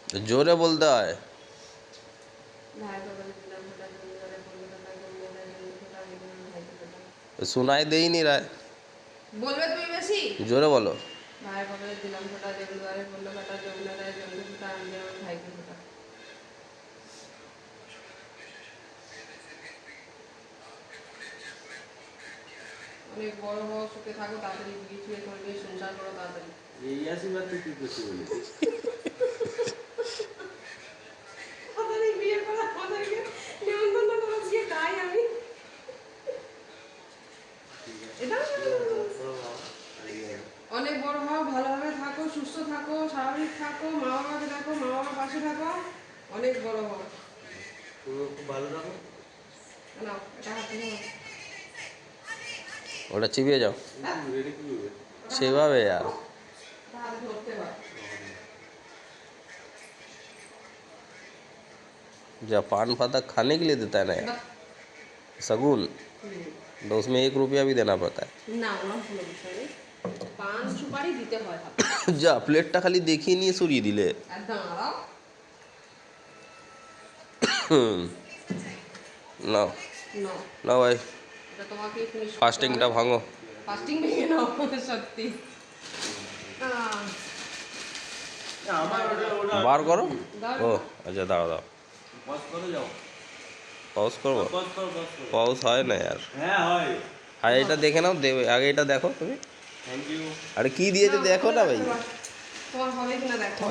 जोरे बोलता है। सुनाई दे ही नहीं रहा है। बोलबे তুমি বেশি जोरे बोलो। ভাই বলে দিলাম ফোঁটা জমি দুয়ারে পড়লো কাটা জমলে দেয় জমি ফোঁটা আমি আমার ভাইকে ফোঁটা। অনেক বড় হও সুখে থাকো তাড়াতাড়ি বিয়ে ছুঁয়ে করবে সংসার করো তাড়াতাড়ি। এই আশীর্বাদ তুই কি করছিস বলি তাড়াতাড়ি বিয়ে করা আমাদেরকে নিমন্ত্রণ করো গিয়ে তাই আমি এটা অনেক বড় হও ভালোভাবে থাকো সুস্থ থাকো স্বাভাবিক থাকো মা বাবাকে দেখো মা বাবার পাশে থাকো অনেক বড় হও। তুমি খুব ভালো থাকো। না এটা হাতে নাও। ওটা চিবিয়ে যাও রেডি কি হবে সেভাবে यार। এটা হাতে ধরতে হয়। जब पान पाता खाने के लिए देता है ना यार शगुन, तो उसमें 1 रुपया भी देना पड़ता है। না ওরকম কোনো বিষয় নেই পান সুপারি দিতে হয় হাতে। যা প্লেটটা খালি দেখিয়ে নিয়ে সরিয়ে দিলে। একদম আরাম নাও নাও নাও ভাই এটা তোমাকে ফিনিশ ফাস্টিংটা ভাঙো। ফাস্টিং ভেঙে নাও সত্যি আমার ওটা বার করো। দাও ও আচ্ছা দাঁড়াও দাও পজ করে যাও পজ করবো। পজ করো পজ হয় না यार। হ্যাঁ হয়। আর এটা দেখে নাও দেবে আগে এটা দেখো তুমি। Thank you. আরে কি দিয়েছে দেখো না ভাই। তোমার হবে কিনা দেখো।